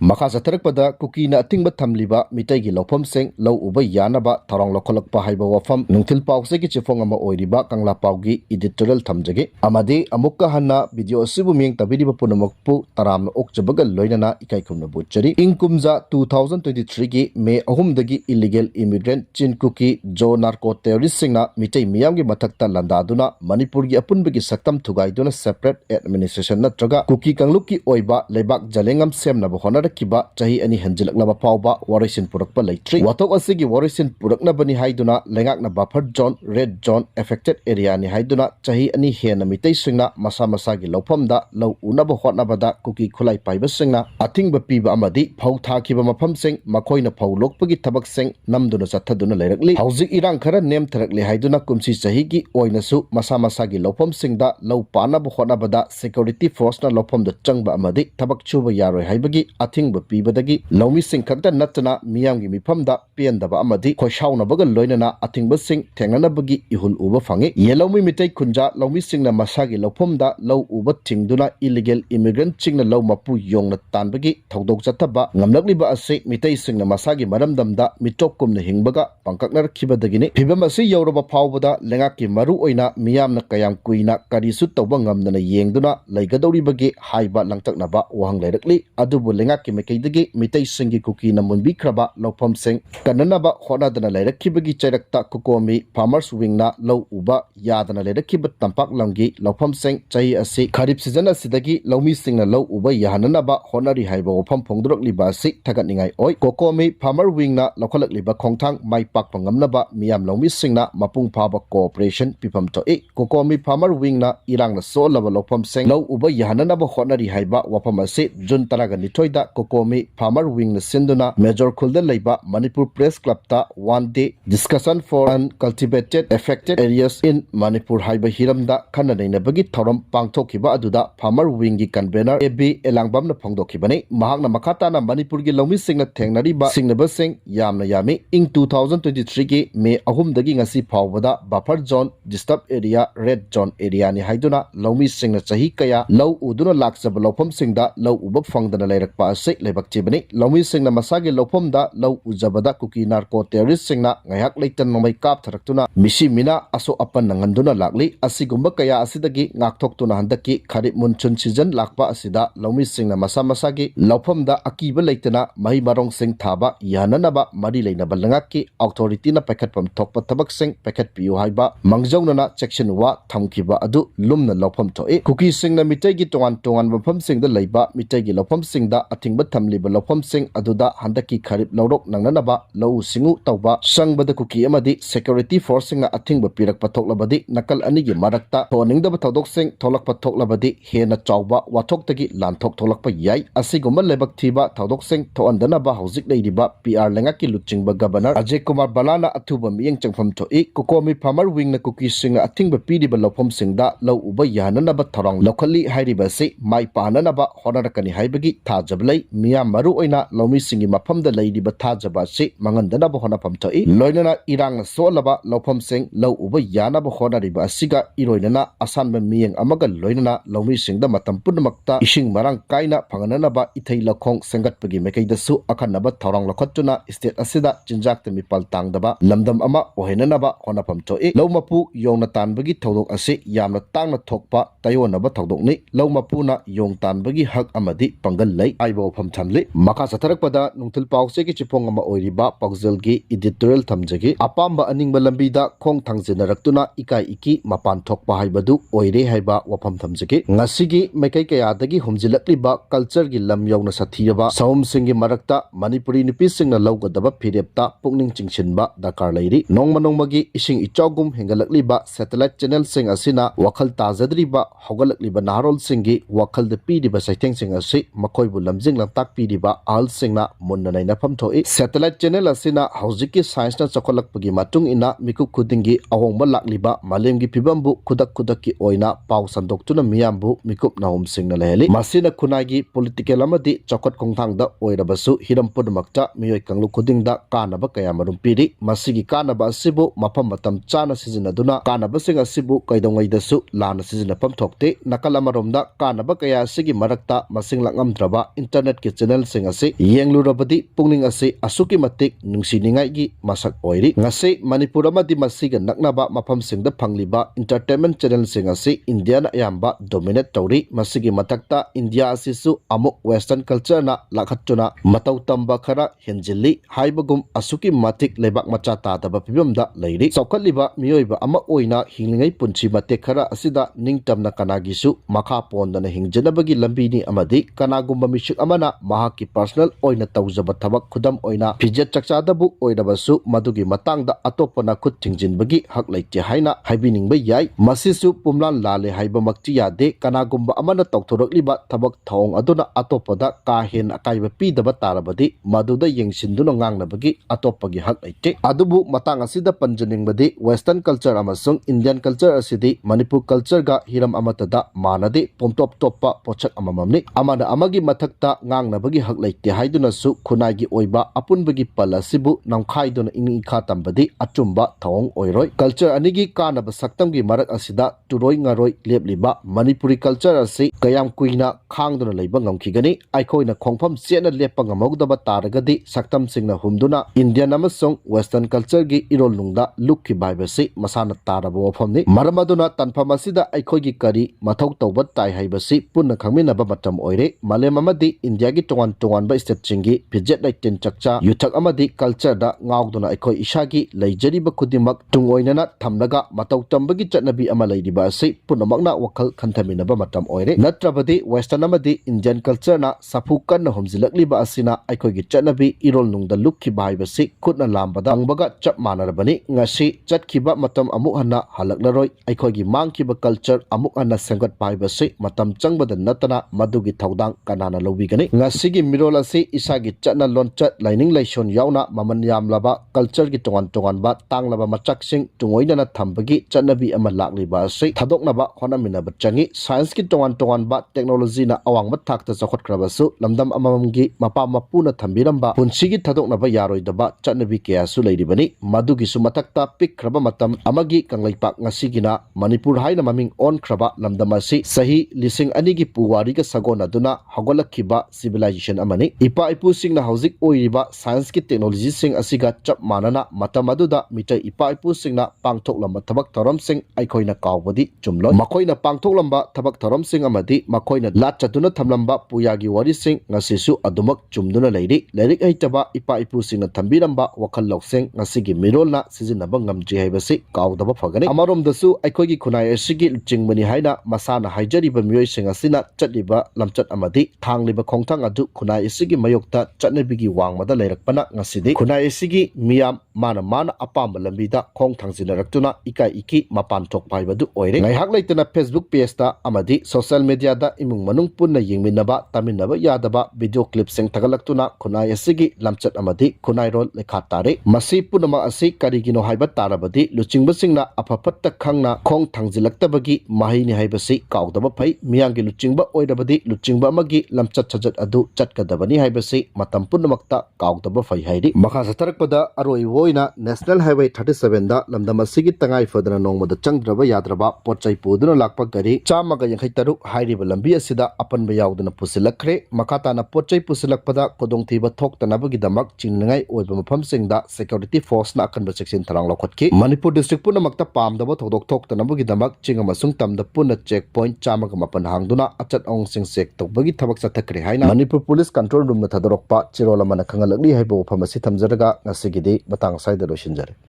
Makha Satarpada Kuki na Athingba Thamliba Meeteigi Loufam sing Lou-Uba Yanaba Thourang Lokolakpa haiba wafam Nungtil Pausegi Chifong ama oiriba Kangla Paugi editorial thamjagi Amadi Amukka Hanna video asibu miyeng tabiriba punamukpu taramna okjabaga loinana Ekai kumna butchari Inkumza 2023 gi May 3 illegal immigrant Chin Kuki Jo narco terrorist singna Meetei miyamgi mathakta landaduna Manipur gi apunbagi saktam thugaiduna separate administration natraga Kuki Kangluki oiba lebak jalengam semnaba honara kiba chahi ani hanjilaklaba pauba warisin purakpa leitri watok asigi warisin puraknabani haiduna lengakna buffer zone red zone affected area ni haiduna chahi ani hena mitei singna masa masagi Loufamda lau unaba hotnabada Kuki khulai paiba singna Athingba piba amadi phau thakiba mafam sing makoina phau lokpagi thabak sing namduna chathaduna leirakli hauzik irang khara nem tharakli haiduna kumsi chahi gi oinasu masa masagi Loufam singda lau panaba hotnabada security force na Loufamda changba amadi thabak chuba yaroi haibagi Athingba pibadagi Laumi sing khakta natana miyamgi mifamda pendaba amadi khoshaunabaga loinana Athingba sing thengnanabagi ihul uba fangi Yelaumi Meetei khunja Laumi singna masagi Loufamda Lou-Uba thingduna illegal immigrant chingna lau mapu yongna tanbagi thodok chathaba ngamlakliba ase Meetei singna masagi maramdamda mitokkumna hingbaga pangkaknar khibadagini phibam ase yoraba phawbada lengaki maru oina miyamna kayam kuina karisu tawba ngamdana yengduna laigadoribagi haiba langtaknaba wahang leirakli adubu lengaki mekeidagi Meetei singi Kuki na munbikraba Loufam sing kananaba honadana leirakibagi chairakta Kukomi farmers wing na Lou-Uba yadana leirakibba tampak lamgi Loufam sing chahi ase kharip season asidagi Laumi singna Lou-Uba yahananaba honari haiba wafam phongdorokliba ase thagatningai oi Kukomi farmer wing na lokhalakliba khongthang maipakpa ngamnaba miyam Laumi singna mapung phaba cooperation pifam toi Kukomi farmer wing na irangna solaba Loufam sing Lou-Uba yahananaba honari haiba wafam ase June 12 da Kukomi farmer wing na sinduna Major Khulda leiba Manipur Press Club ta one day discussion for uncultivated affected areas in Manipur haiba hiramda khananaina bagi thoram pangthokiba aduda farmer wing gi convener AB Elangbam na phongdokhibani mahakna makhata na Manipur gi Laumi singna thengnariba singnaba sing yamna yami ing 2023 gi May 3 dagi ngasi phawbada buffer zone disturb area red zone area ni haiduna Laumi singna chahi kaya lau uduna laksaba Loufam singda Lou-Uba phangdana leirakpa ase leibak chibani Laumi singna masagi Loufamda lau ujabada Kuki narco terrorist singna ngayak leitan nomai kap tharaktuna misi mina aso apan nanganduna lakli asigumba kaya asidagi ngakthokuna handaki kharip munchun season lakpa asida Laumi singna masa masagi Loufamda akiba leitana mahi marong sing thaba yananaba mari leinaba langaki authority na Paikhatpam Thokpa tabak sing paikhatpiu haiba mangjaunana section wa thamkiba adu lumna Loufam toi Kuki singna Meeteigi tongan mafam singda leiba Meeteigi Loufam singda Athingba Thamliba Loufam sing aduda handaki kharip laurok nangnanaba lau singu tawba sangbada Kuki amadi security force singa Athingba pirakpa thoklabadi nakal anigi marakta thoningdaba thodok sing tholakpa thoklabadi hena chawba wathoktagi lanthok tholakpa yai asigumba lebak thiba thodok sing thoandanaba hauzik leiriba PR lengaki luchingba governor Ajay Kumar Balana athuba miyeng changfam thoi Kukomi farmer wing na Kuki singa Athingba piriba Loufam singda Lou-Uba yahananaba Thourang lokhali hairiba se mai pananaba honarakani haibagi thajablai miyam maru oina Laumi singi mafamda leiriba thajaba se mangandanaba honapam thoi loinana irang solaba Loufam sing Lou-Uba yanaba honariba asiga iroinana asanba miyeng amaga loinana Laumi singda matam punamakta ising marang kaina phangananaba ithei lakhong sengatpagi mekaidasu akhanaba Thourang lokhatuna state asida chinjakta mipal tangdaba lamdam ama ohenanaba honapam thoi Laumapu yongna tanbagi thodok ase yamna tangna Thokpa tayonaba thodokni Laumapuna yong tanbagi hak amadi pangal lei aiba wafam thamli makha satharakpada nungthil pause gi chipong ama oiriba pagzel gi editorial thamjagi apamba aningba lambida khong thangjinaraktuna Ekai iki Mapan Thokpa haibadu oire haiba wafam thamjagi ngasigi mekai kayadagi humjilakliba culture gi lam yongna sathiyaba saum singi marakta Manipuri nupi singna laugadaba phirepta pukning chingsinba dakar leiri nongmagi ising ichogum hengalakliba satellite channel sing asina wakhal tajadriba hogalakliba narol singi wakhal de piriba saitheng sing asi makoibu lamjing lamtak piriba al singna munna naina phamthoi satellite channel asina haujiki science na chakolakpagi matung ina mikup khudingi ahongba lakliba malemgi pibambu khudak ki oina pau sandoktuna miyambu mikup nahum singna leheli masina khunagi political amadi chakot khongthangda oirabasu hiram pudumakta miyoi kanglu khudingda kanaba kaya marum piri masigi kanaba asibu mapam matam chana sizinaduna kanaba sing asibu kaidongaidasu lana sizinapam thokte nakala maromda kanaba kaya sigi marakta masing langamdraba internet internet-ki channel-sing asi yenglurabadi pungning asi asuki matik nungsiningai-gi masak oiri ngasi Manipur amadi masiga naknaba mafamsingda phangliba entertainment channel-sing asi India na ayamba dominate tawri masigi matakta India asisu amuk western culture na lakhatuna matau tamba khara henjilli haibagum asuki matik lebak macha tadaba pibamda leiri saukhatliba miyoiba ama oina hinglingai punchi matek khara asida ningtamna kanagisu makha pondana hingjanabagi lambini amadi kanagumba mishuk amana mahaki personal oina tawjaba thabak khudam oina pijat chakchadabu oinabasu madugi matangda atopana khut thingjinbagi hak leite haina haibiningba yai masisu pumlan lale haiba makti yade kanagumba amana tawthorakliba thabak thong aduna atopada ka hen akaiba pidaba tarabadi maduda yengsinduna ngangnabagi atopagi hak leite adubu matang asida panjaningbadi western culture amasung Indian culture asidi Manipur culture ga hiram amatada manade pomtop toppa pochak amamamni amana amagi mathakta ngangnabagi hak leite haiduna su khunai oiba apunbagi palasibu namkhaiduna ingi kha tambadi achumba thong oiroi culture anigi kanaba saktamgi marak asida turoi ngaroi lepliba Manipuri culture asi kayam kuina khangduna leiba ngamkhigani aikoina khongpham chena lepa ngamogdaba taragadi saktam singna humduna Indian amasung western culture gi irol nungda lukki baibasi masana taraba wafamni maramaduna tanpham asida aikoigi kari mathau tawba tai haibasi punna khangminaba matam oire malem amadi India gi tongan tongan ba state chingi pijet laitin chakcha yuthak amadi culture da ngawduna aikoi ishagi leijariba kudimak tungoinana thamlaga matau tambagi chatnabi ama leidiba asi punamakna wakhal khanthaminaba matam oire natrabadi western amadi Indian culture na sapu kanna homjilakliba asina aikoigi chatnabi irol nungda lukki baibasi khutna lambada angbaga chap manarabani ngasi chatkhiba matam amuk hanna halaklaroi aikoigi mangkiba culture amuk hanna sengat baibasi matam changbada natana madugi thaudang kanana lobigani ngasigi mirol asi isagi chatna lonchat laining laison yauna maman yamlaba culture gi tongan tongan ba tanglaba machaksing tungoinana thambagi chatnabi ama lakliba asi thadoknaba honaminaba changi science gi tongan tongan ba technology na awangba thakta chakhotkrabasu lamdam amamamgi mapa mapuna thambiramba punsigi thadoknaba yaroidaba chatnabi keyasu leiribani madugi su matakta pikkraba matam amagi kanglaipak ngasigina Manipur haina maming on khraba lamdam asi sahi lising anigi puwari ga sagon aduna hagolakhiba civilization amani ipa ipu singna hauzik oiriba science ki technology sing asiga chap manana matam aduda mitai ipa ipu singna pangthoklamba thabak thoram sing aikoina kawbadi chumloi makoina pangthoklamba thabak thoram sing amadi makoina latchatuna thamlamba puyagi wari sing ngasisu adumak chumduna leiri lerik haitaba ipa ipu singna thambiramba wakhal lokseng ngasigi mirolna sizinaba ngamji haibasi kawdaba phagani amarom dasu aikoigi khunai asigi chingmani haina masana haijariba miyoi sing asina chatliba lamchat amadi thangliba khongthang adu khunai asigi mayokta chatnabigi wangmada leirakpana ngasidi khunai asigi miyam mana apamba lambida khong thangjinaraktuna ikai iki mapan thokpa haibadu oire ngaihak leitana Facebook page ta amadi social media da imung manung punna yengminaba taminaba yadaba video clip sing thagalaktuna khunai asigi lamchat amadi khunai rol lekha tare masi punama asi karigino haiba tarabadi luchingba singna apapatta khangna khong thangjilaktabagi mahini haibasi kawdaba phai miyangi luchingba oirabadi luchingba amagi lamchat chajat adu chatkadabani haibasi matam punnamakta kawdaba phai hairi makha satharakpada aroi woina national highway 37 da lamdam asigi tangai fadana nongmada changdraba yadraba pochai puduna lakpa gari chamaga yankhai taruk hairiba lambi asida apanba yawduna pusilakre makatana pochai pusilakpada kodongthiba thoktanabagi damak chinglingai oiba mafamsingda security force na akanba section tharang lokhotki Manipur district punamakta pamdaba thodok thoktanabagi damak chingamasung tamda puna checkpoint chamaga mapan hangduna achat ong sing sek tokbagi thabak sathakre haina Manipur police control room na thadorokpa chirola mana khangalakli haibo famasi thamjaraga ngasigidi batang saida loshinjare